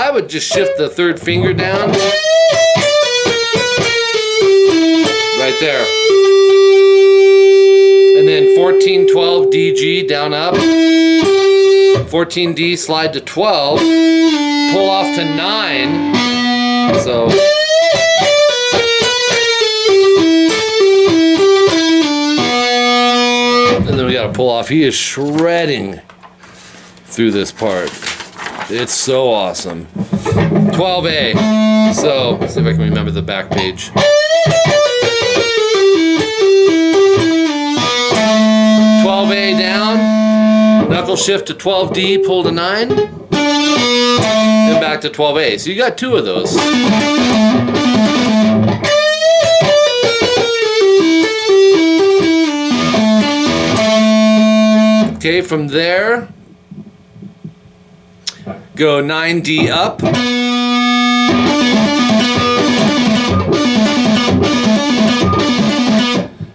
I would just shift the third finger down. Right there. And then 14, 12, D, G, down, up. 14, D, slide to 12. Pull off to 9. So. And then we gotta pull off. He is shredding through this part. It's so awesome. 12A. So, let's see if I can remember the back page. 12A down, knuckle shift to 12D, pull to 9, then back to 12A. So you got 2 of those. Okay, from there, go 9D up.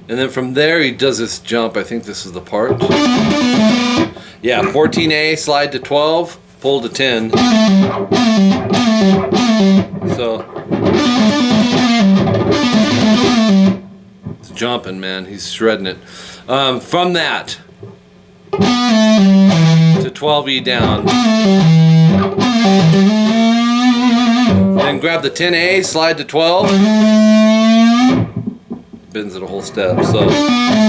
And then from there he does this jump. I think this is the part. Yeah, 14A, slide to 12, pull to 10. So it's jumping, man. He's shredding it. From that to 12E down. Then grab the 10A, slide to 12. Bends it a whole step, so. Yeah.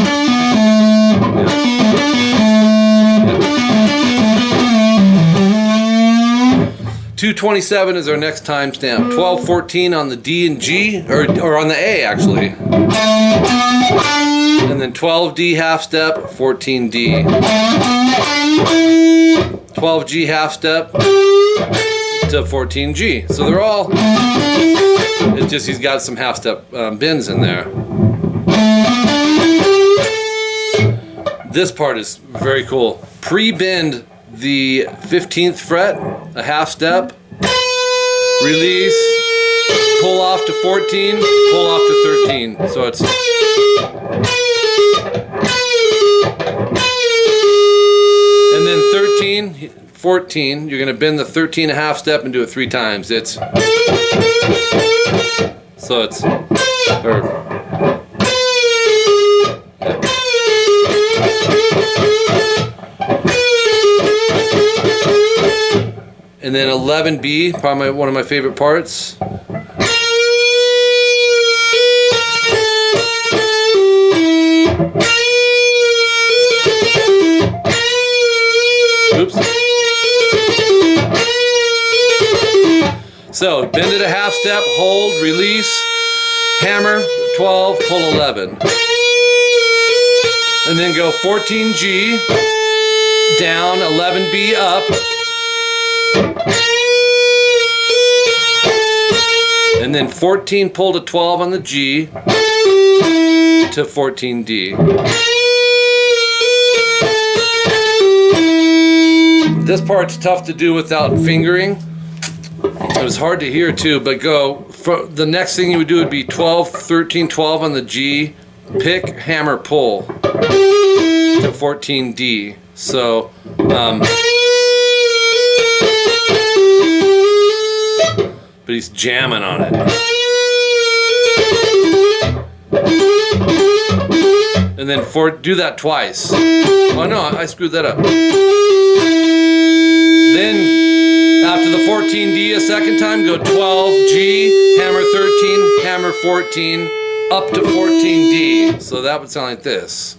227 is our next timestamp. 1214 on the D and G, or on the A actually. And then 12D half step, 14D. 12G half step to 14G. So they're all, it's just he's got some half step bends in there. This part is very cool. Pre-bend the 15th fret, a half step, release, pull off to 14, pull off to 13. So it's and then 13, 14, you're gonna bend the 13 a half step and do it 3 times. It's so it's and then 11B, probably one of my favorite parts. Oops. So bend it a half step, hold, release, hammer, 12, pull 11. And then go 14G, down, 11B up. And then 14 pull to 12 on the G to 14D. This part's tough to do without fingering. It was hard to hear too, but go. The next thing you would do would be 12, 13, 12 on the G, pick, hammer, pull to 14D. So, but he's jamming on it. And then do that twice. Oh no, I screwed that up. Then after the 14D a second time, go 12G, hammer 13, hammer 14, up to 14D. So that would sound like this.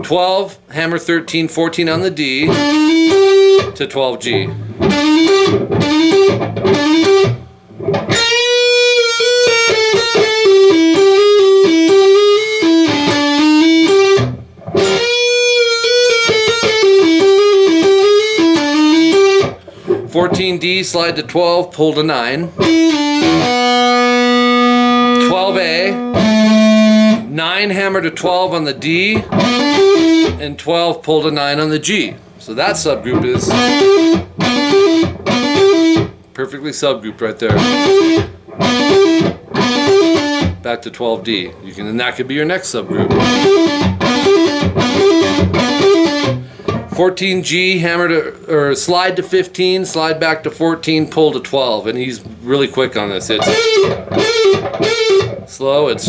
12, hammer 13, 14 on the D to 12G. D, slide to 12, pull to 9. 12A, 9 hammer to 12 on the D, and 12 pull to 9 on the G. So that subgroup is perfectly subgrouped right there. Back to 12D. And that could be your next subgroup. 14G, hammer to, or slide to 15, slide back to 14, pull to 12, and he's really quick on this. It's slow, it's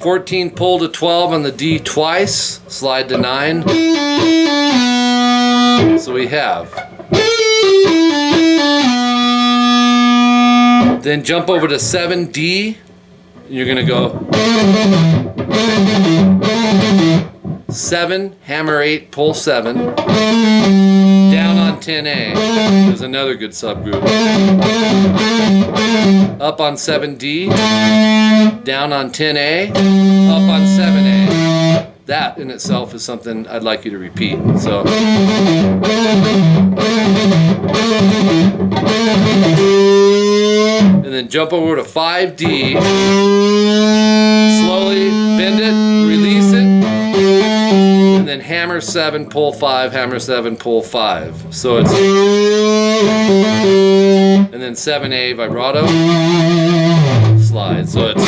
14, pull to 12 on the D twice, slide to 9. So we have. Then jump over to 7D, you're gonna go 7, hammer 8, pull 7, down on 10A, there's another good subgroup, up on 7D, down on 10A, up on 7A. That in itself is something I'd like you to repeat. So and then jump over to 5D, slowly bend it, release it, and then hammer 7, pull 5, hammer 7, pull 5. So it's, and then 7A vibrato, slide. So it's,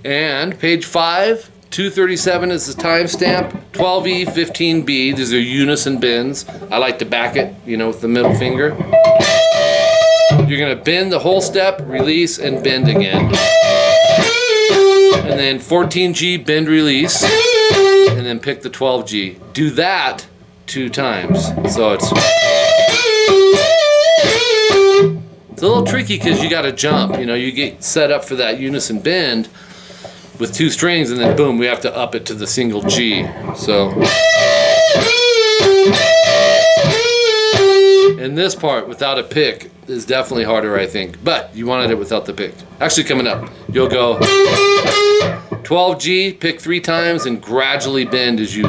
and page 5, 237 is the timestamp, 12E, 15B, these are unison bends. I like to back it, you know, with the middle finger. You're gonna bend the whole step, release, and bend again. And then 14G, bend, release, and then pick the 12G. Do that 2 times. So it's a little tricky because you gotta jump, you know, you get set up for that unison bend with 2 strings, and then boom, we have to up it to the single G. So, and this part without a pick is definitely harder, I think, but you wanted it without the pick. Actually, coming up, you'll go 12G, pick 3 times, and gradually bend as you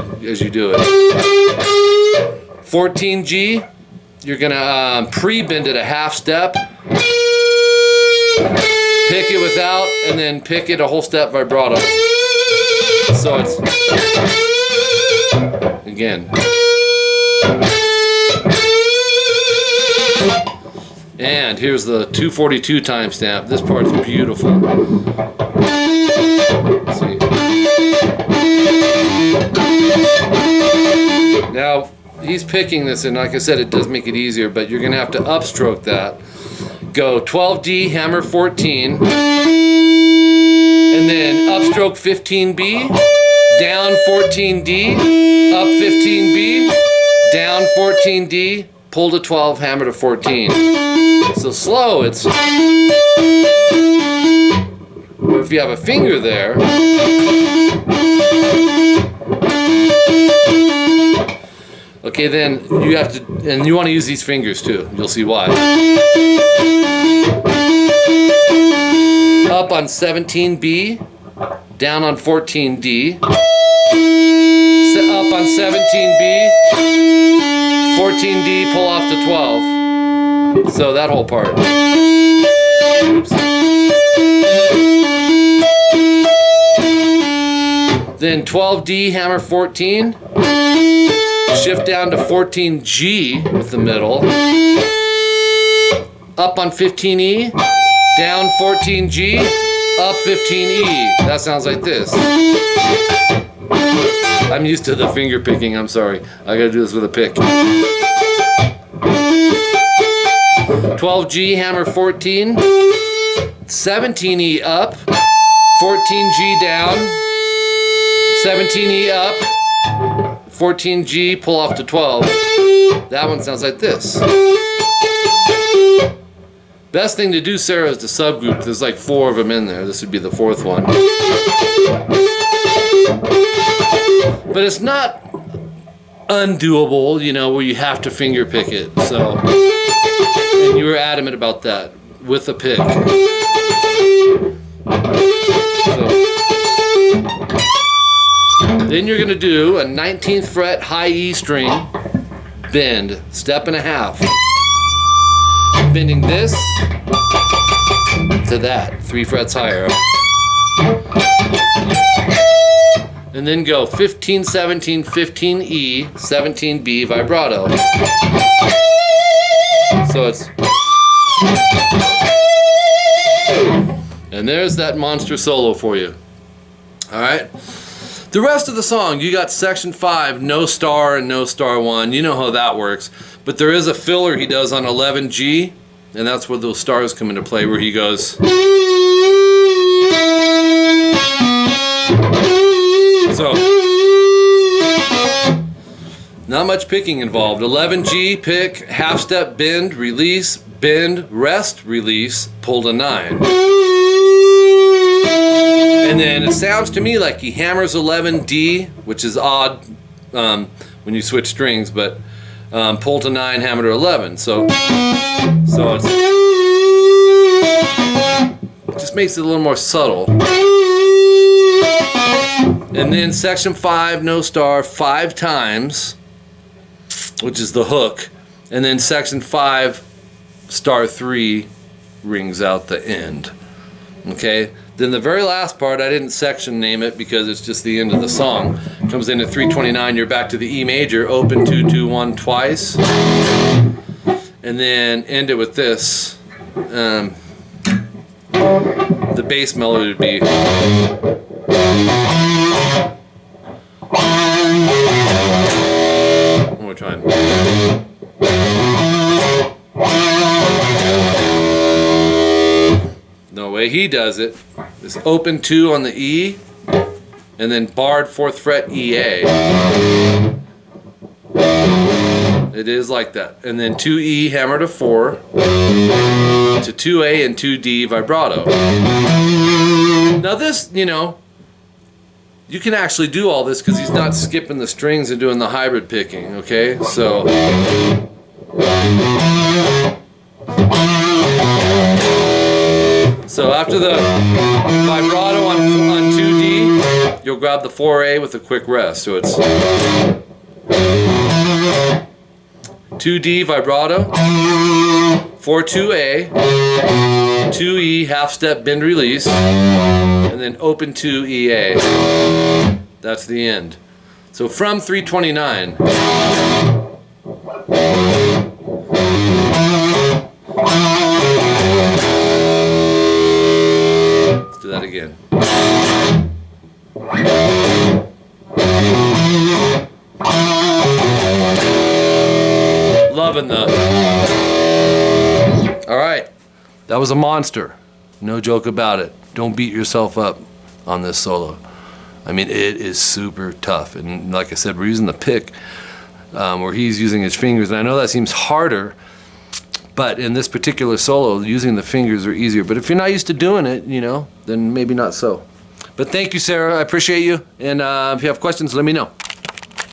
do it. 14G, you're gonna pre-bend it a half step, pick it without, and then pick it a whole step vibrato. So it's, again. And here's the 242 timestamp. This part's beautiful. Let's see. Now, he's picking this, and like I said, it does make it easier, but you're gonna have to upstroke that. Go 12D, hammer 14, and then upstroke 15B, down 14D, up 15B, down 14D, pull to 12, hammer to 14. So slow, it's, or if you have a finger there, okay, then you have to, and you want to use these fingers too. You'll see why. Up on 17B, down on 14D, up on 17B, 14D, pull off to 12. So that whole part. Oops. Then 12D, hammer 14. Shift down to 14G with the middle. Up on 15E. Down 14G. Up 15E. That sounds like this. I'm used to the finger picking, I'm sorry. I gotta do this with a pick. 12G, hammer 14. 17E up. 14G down. 17E up. 14G, pull off to 12. That one sounds like this. Best thing to do, Sarah, is to subgroup. There's like 4 of them in there. This would be the 4th one. But it's not undoable, you know, where you have to finger pick it. So, and you were adamant about that with a pick. So, then you're going to do a 19th fret high E string bend, step and a half. Bending this to that, 3 frets higher. And then go 15, 17, 15E, 17B vibrato. So it's, and And there's that monster solo for you. Alright? The rest of the song, you got section 5, no star and no star 1. You know how that works. But there is a filler he does on 11G, and that's where those stars come into play, where he goes. So, not much picking involved. 11G, pick, half step, bend, release, bend, rest, release, pull to 9. And then it sounds to me like he hammers 11D, which is odd when you switch strings, but pull to 9, hammer to 11. So it just makes it a little more subtle. And then section 5, no star, 5 times, which is the hook. And then section 5, star 3 rings out the end. Okay? Then the very last part, I didn't section name it because it's just the end of the song. Comes in at 329, you're back to the E major, open 2, 2, 1 twice. And then end it with this. The bass melody would be. One more time. The way he does it is open 2 on the E, and then barred 4th fret EA. It is like that. And then 2E hammer to 4 to 2A and 2D vibrato. Now this, you know, you can actually do all this because he's not skipping the strings and doing the hybrid picking, okay? So after the vibrato on 2D, you'll grab the 4A with a quick rest. So it's 2D vibrato, 4-2A, 2E half step bend release, and then open 2 EA. That's the end. So from 329. Let's do that again. Loving the. All right, that was a monster. No joke about it. Don't beat yourself up on this solo. I mean, it is super tough. And like I said, we're using the pick where he's using his fingers. And I know that seems harder, but in this particular solo, using the fingers are easier. But if you're not used to doing it, you know, then maybe not so. But thank you, Sarah. I appreciate you. And if you have questions, let me know.